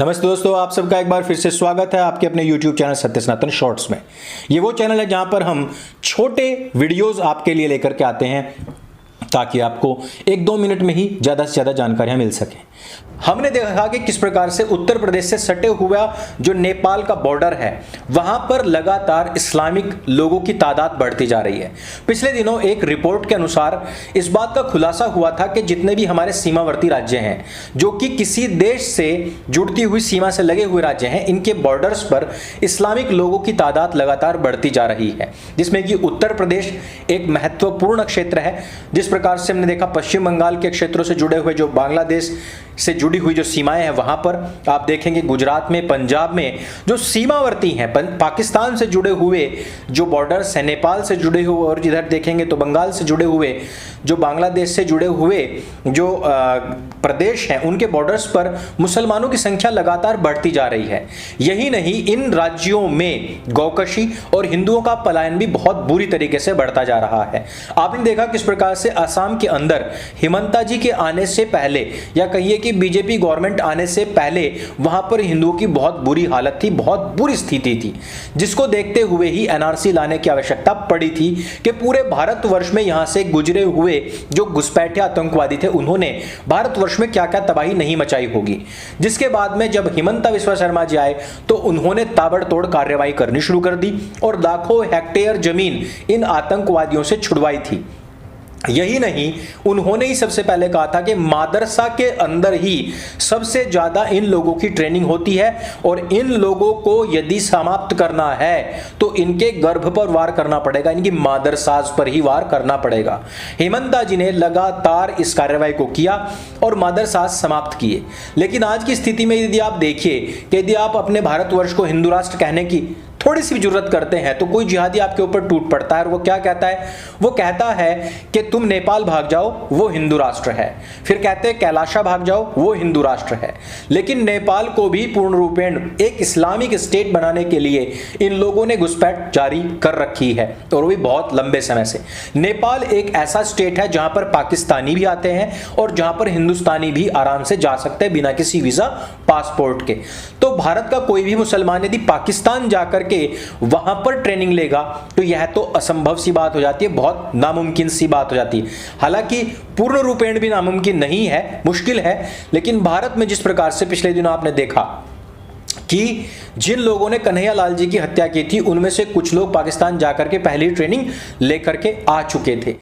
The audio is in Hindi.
नमस्ते दोस्तों, आप सबका एक बार फिर से स्वागत है आपके अपने YouTube चैनल सत्य सनातन शॉर्ट्स में। ये वो चैनल है जहां पर हम छोटे वीडियोस आपके लिए लेकर के आते हैं ताकि आपको 1-2 मिनट में ही ज़्यादा से ज़्यादा जानकारियां मिल सकें। हमने देखा कि किस प्रकार से उत्तर प्रदेश से सटे हुआ जो नेपाल का बॉर्डर है वहां पर लगातार इस्लामिक लोगों की तादाद बढ़ती जा रही है। पिछले दिनों एक रिपोर्ट के अनुसार इस बात का खुलासा हुआ था कि जितने भी हमारे सीमावर्ती राज्य हैं जो कि किसी देश से जुड़ती हुई सीमा से लगे हुए राज्य हैं, इनके बॉर्डर्स पर इस्लामिक लोगों की तादाद लगातार बढ़ती जा रही है, जिसमें कि उत्तर प्रदेश एक महत्वपूर्ण क्षेत्र है। जिस प्रकार से हमने देखा पश्चिम बंगाल के क्षेत्रों से जुड़े हुए जो बांग्लादेश से जुड़ी हुई जो सीमाएं हैं वहां पर आप देखेंगे, गुजरात में, पंजाब में जो सीमावर्ती हैं, पाकिस्तान से जुड़े हुए जो बॉर्डर्स हैं, नेपाल से जुड़े हुए, और इधर देखेंगे तो बंगाल से जुड़े हुए जो बांग्लादेश से जुड़े हुए जो प्रदेश हैं, उनके बॉर्डर्स पर मुसलमानों की संख्या लगातार बढ़ती जा रही है। यही नहीं, इन राज्यों में गौकशी और हिंदुओं का पलायन भी बहुत बुरी तरीके से बढ़ता जा रहा है। आपने देखा किस प्रकार से असम के अंदर हिमंता जी के आने से पहले, या कहिए कि बीजेपी गवर्नमेंट आने से पहले, वहां पर हिंदुओं की बहुत बुरी हालत थी, बहुत बुरी स्थिति थी, जिसको देखते हुए ही एनआरसी लाने की आवश्यकता पड़ी थी कि पूरे भारतवर्ष में यहां से गुजरे हुए जो घुसपैठे आतंकवादी थे उन्होंने भारतवर्ष में क्या क्या तबाही नहीं मचाई होगी। जिसके बाद में जब हिमंता बिस्वा शर्मा जी आए तो उन्होंने ताबड़तोड़ कार्रवाई करनी शुरू कर दी और लाखों हेक्टेयर जमीन इन आतंकवादियों से छुड़वाई थी। यही नहीं, उन्होंने ही सबसे पहले कहा था कि मदरसा के अंदर ही सबसे ज्यादा इन लोगों की ट्रेनिंग होती है और इन लोगों को यदि समाप्त करना है तो इनके गर्भ पर वार करना पड़ेगा, इनकी मदरसाज पर ही वार करना पड़ेगा। हेमंता जी ने लगातार इस कार्रवाई को किया और मदरसाज समाप्त किए। लेकिन आज की स्थिति में यदि आप देखिए कि यदि आप अपने भारतवर्ष को हिंदू राष्ट्र कहने की थोड़ी सी भी जरूरत करते हैं तो कोई जिहादी आपके ऊपर टूट पड़ता है और वो क्या कहता है? वो कहता है कि तुम नेपाल भाग जाओ, वो हिंदू राष्ट्र है। फिर कहते हैं कैलाशा भाग जाओ, वो हिंदू राष्ट्र है। लेकिन नेपाल को भी पूर्ण रूपेण एक इस्लामिक स्टेट बनाने के लिए इन लोगों ने घुसपैठ जारी कर रखी है और वो भी बहुत लंबे समय से। नेपाल एक ऐसा स्टेट है जहां पर पाकिस्तानी भी आते हैं और जहां पर हिंदुस्तानी भी आराम से जा सकते हैं बिना किसी वीजा पासपोर्ट के। तो भारत का कोई भी मुसलमान यदि पाकिस्तान जाकर के वहां पर ट्रेनिंग लेगा तो यह तो असंभव सी बात हो जाती है, बहुत नामुमकिन सी बात हो जाती है। हालांकि पूर्ण रूपेण भी नामुमकिन नहीं है, मुश्किल है, लेकिन भारत में जिस प्रकार से पिछले दिनों आपने देखा कि जिन लोगों ने कन्हैया लाल जी की हत्या की थी उनमें से कुछ लोग पाकिस्तान जाकर के पहली ट्रेनिंग लेकर के आ चुके थे।